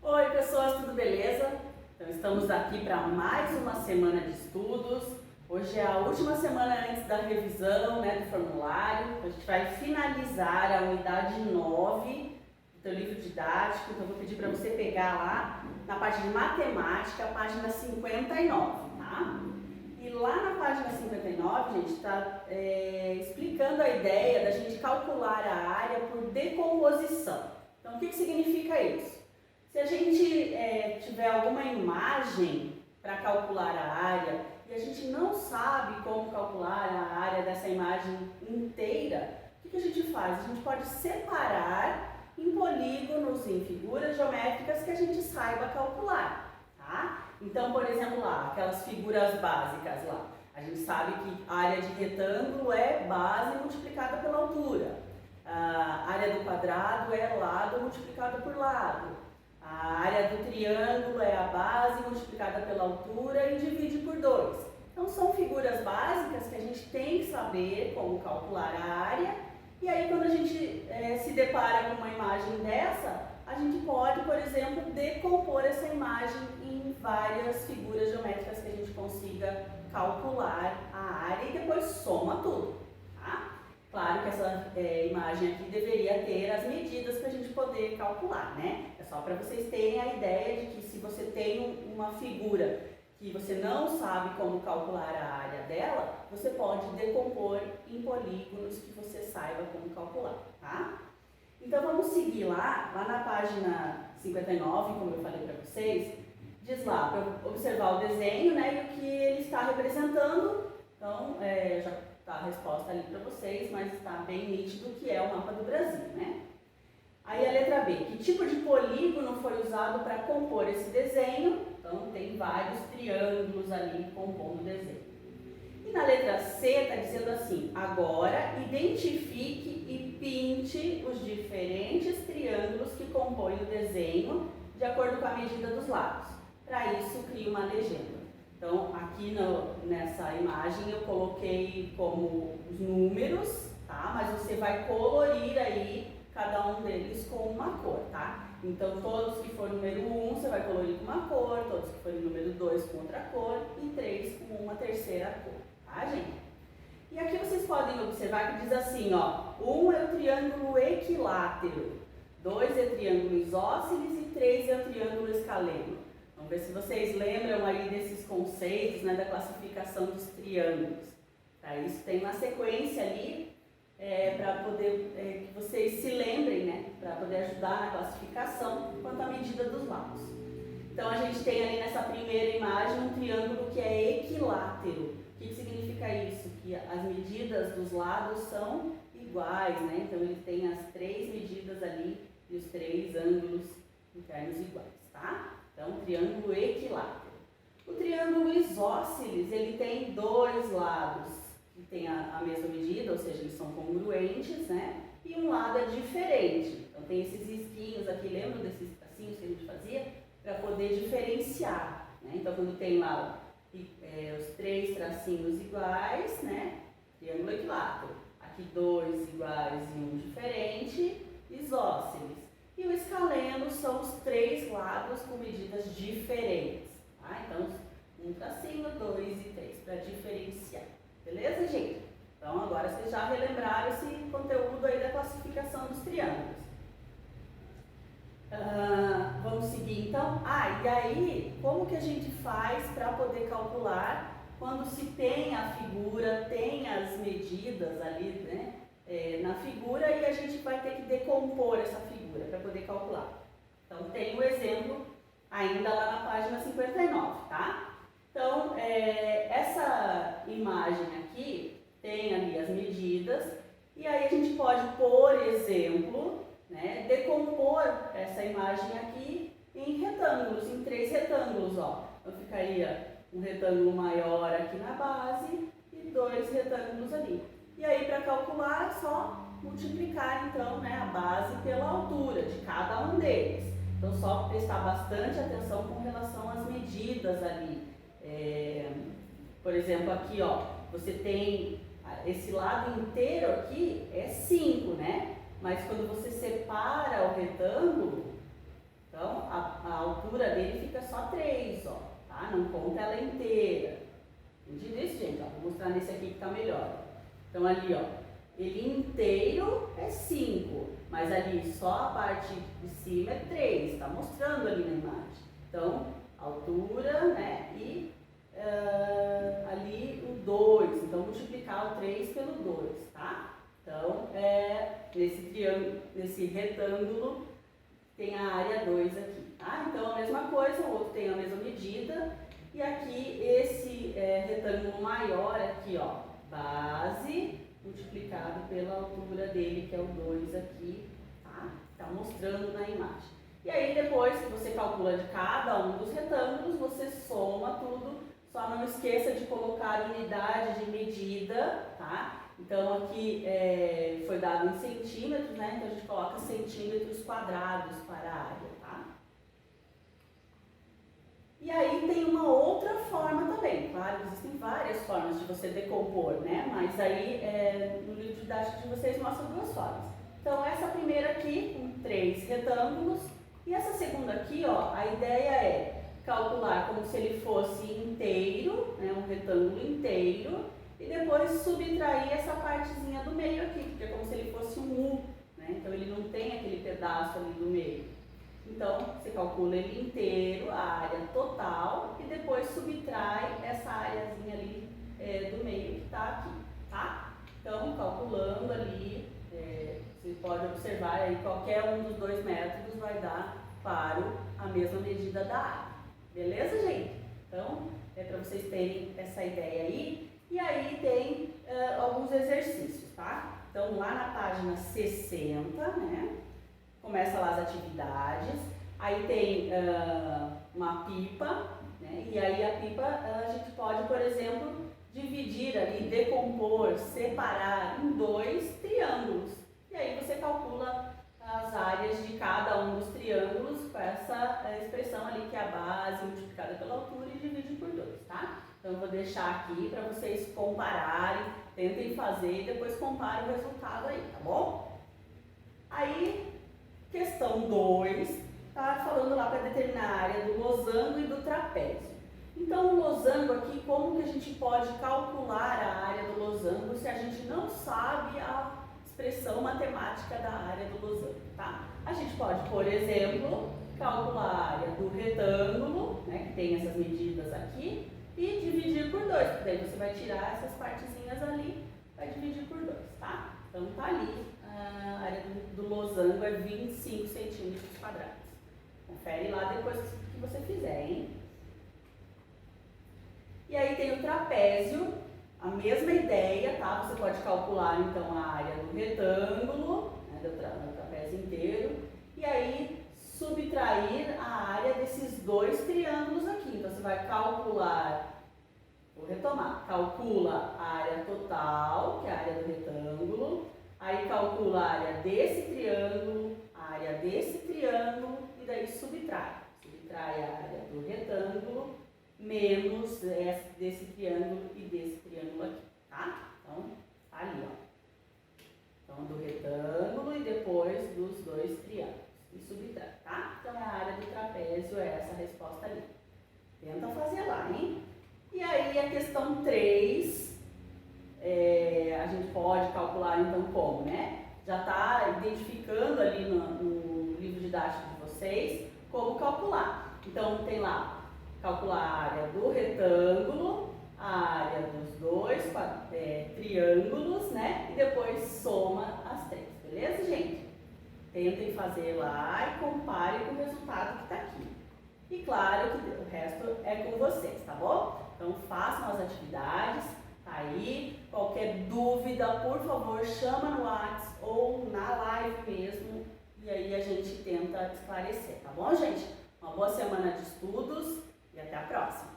Oi pessoas, tudo beleza? Então estamos aqui para mais uma semana de estudos. Hoje é a última semana antes da revisão, do formulário. A gente vai finalizar a unidade 9 do teu livro didático. Então eu vou pedir para você pegar lá na página de matemática, página 59, tá? E lá na página 59, a gente está explicando a ideia da gente calcular a área por decomposição. Então o que significa isso? Se a gente tiver alguma imagem para calcular a área e a gente não sabe como calcular a área dessa imagem inteira, o que a gente faz? A gente pode separar em polígonos, em figuras geométricas que a gente saiba calcular, tá? Então, por exemplo, lá, aquelas figuras básicas lá, a gente sabe que a área de retângulo é base multiplicada pela altura, a área do quadrado é lado multiplicado por lado. A área do triângulo é a base multiplicada pela altura e divide por 2. Então são figuras básicas que a gente tem que saber como calcular a área. E aí quando a gente se depara com uma imagem dessa, a gente pode, por exemplo, decompor essa imagem em várias figuras geométricas que a gente consiga calcular a área e depois soma tudo, tá? Claro que essa imagem aqui deveria ter as medidas para a gente poder calcular, né? É só para vocês terem a ideia de que se você tem uma figura que você não sabe como calcular a área dela, você pode decompor em polígonos que você saiba como calcular, tá? Então vamos seguir lá na página 59, como eu falei para vocês, diz lá para observar o desenho, né, e o que ele está representando. Então, já está a resposta ali para vocês, mas está bem nítido que é o mapa do Brasil, né? Aí a letra B, que tipo de polígono foi usado para compor esse desenho? Então tem vários triângulos ali compondo o desenho. E na letra C está dizendo assim, agora identifique e pinte os diferentes triângulos que compõem o desenho de acordo com a medida dos lados. Para isso, crie uma legenda. Então, aqui nessa imagem eu coloquei como os números, tá? Mas você vai colorir aí cada um deles com uma cor, tá? Então, todos que for número 1, você vai colorir com uma cor, todos que forem número 2 com outra cor e 3 com uma terceira cor, tá, gente? E aqui vocês podem observar que diz assim, ó, 1 é o triângulo equilátero, 2 é o triângulo isósceles e 3 é o triângulo escaleno. Vamos ver se vocês lembram aí desses conceitos, né, da classificação dos triângulos. Para isso tem uma sequência ali, para poder que vocês se lembrem, né, para poder ajudar na classificação quanto à medida dos lados. Então a gente tem ali nessa primeira imagem um triângulo que é equilátero. O que significa isso? Que as medidas dos lados são iguais, né? Então ele tem as 3 medidas ali e os 3 ângulos internos iguais, tá? Então, triângulo equilátero. O triângulo isósceles, ele tem 2 lados que tem a mesma medida, ou seja, eles são congruentes, né? E um lado é diferente. Então, tem esses risquinhos aqui, lembram desses tracinhos que a gente fazia? Para poder diferenciar, né? Então, quando tem lá os 3 tracinhos iguais, né? Triângulo equilátero. Aqui 2 iguais e um diferente, isósceles. E o escaleno são os 3 lados com medidas diferentes, tá? Então, um tracinho, 2 e 3, para diferenciar. Beleza, gente? Então, agora vocês já relembraram esse conteúdo aí da classificação dos triângulos. Vamos seguir, então? E aí, como que a gente faz para poder calcular quando se tem a figura, tem as medidas ali, né? Na figura e a gente vai ter que decompor essa figura para poder calcular. Então, tem o exemplo ainda lá na página 59, tá? Então, essa imagem aqui tem ali as medidas e aí a gente pode, por exemplo, né, decompor essa imagem aqui em retângulos, em 3 retângulos, ó. Então, ficaria um retângulo maior aqui na base e 2 retângulos ali. E aí, para calcular, é só multiplicar, então, né, a base pela altura de cada um deles. Então, só prestar bastante atenção com relação às medidas ali. Por exemplo, aqui, ó, você tem esse lado inteiro aqui é 5, né? Mas quando você separa o retângulo, então a altura dele fica só 3, ó, tá? Não conta ela inteira. Entendido isso, gente? Ó, vou mostrar nesse aqui que tá melhor. Então ali, ó, ele inteiro é 5, mas ali só a parte de cima é 3, tá mostrando ali na imagem. Então, altura, né, e ali o 2, então multiplicar o 3 pelo 2, tá? Então, nesse triângulo, nesse retângulo, tem a área 2 aqui, tá? Então, a mesma coisa, o outro tem a mesma medida, e aqui esse retângulo maior aqui, ó, base multiplicado pela altura dele, que é o 2 aqui, tá? Tá mostrando na imagem. E aí, depois que você calcula de cada um dos retângulos, você soma tudo, só não esqueça de colocar unidade de medida, tá? Então, aqui foi dado em centímetros, né? Então, a gente coloca centímetros quadrados para a área, tá? E aí, tem uma outra forma também. Claro, existem várias formas de você decompor, né? Mas aí, no livro didático de vocês, mostra duas formas. Então, essa primeira aqui, com 3 retângulos. E essa segunda aqui, ó, a ideia é calcular como se ele fosse inteiro, né? Um retângulo inteiro. E depois subtrair essa partezinha do meio aqui, porque é como se ele fosse um U, né? Então ele não tem aquele pedaço ali do meio. Então você calcula ele inteiro, a área total, e depois subtrai essa áreazinha ali do meio que está aqui, tá? Então calculando ali, você pode observar aí qualquer um dos dois métodos vai dar para a mesma medida da área. Beleza, gente? Então é para vocês terem essa ideia aí. E aí tem alguns exercícios, tá? Então, lá na página 60, né? Começa lá as atividades. Aí tem uma pipa, né? E aí a pipa a gente pode, por exemplo, dividir ali, decompor, separar em 2 triângulos. E aí você calcula as áreas de cada um dos triângulos com essa expressão ali que é a base multiplicada pela altura e divide por 2, tá? Então, eu vou deixar aqui para vocês compararem, tentem fazer e depois comparem o resultado aí, tá bom? Aí, questão 2, tá falando lá para determinar a área do losango e do trapézio. Então, o losango aqui, como que a gente pode calcular a área do losango se a gente não sabe a expressão matemática da área do losango, tá? A gente pode, por exemplo, calcular a área do retângulo, né, que tem essas medidas aqui, e dividir por 2, porque daí você vai tirar essas partezinhas ali, vai dividir por 2, tá? Então tá ali, a área do losango é 25 centímetros quadrados. Confere lá depois que você fizer, hein? E aí tem o trapézio, a mesma ideia, tá? Você pode calcular então a área do retângulo, né, do trapézio inteiro, e aí subtrair a área desses 2 triângulos aqui. Então, você vai calcular, vou retomar, calcula a área total, que é a área do retângulo, aí calcula a área desse triângulo, a área desse triângulo, e daí subtrai. Subtrai a área do retângulo, menos desse triângulo e desse triângulo aqui, tá? Então, tá ali, ó. Então, do retângulo e depois dos 2 triângulos. E subtrai, tá? Então, a área do trapézio é essa resposta ali. Tenta fazer lá, hein? E aí, a questão 3, a gente pode calcular, então, como, né? Já está identificando ali no livro didático de vocês como calcular. Então, tem lá, calcular a área do retângulo, a área dos 2 triângulos, né? E depois soma as 3, beleza, gente? Tentem fazer lá e comparem com o resultado que está aqui. E claro que o resto é com vocês, tá bom? Então façam as atividades, tá aí. Qualquer dúvida, por favor, chama no WhatsApp ou na live mesmo. E aí a gente tenta esclarecer, tá bom, gente? Uma boa semana de estudos e até a próxima!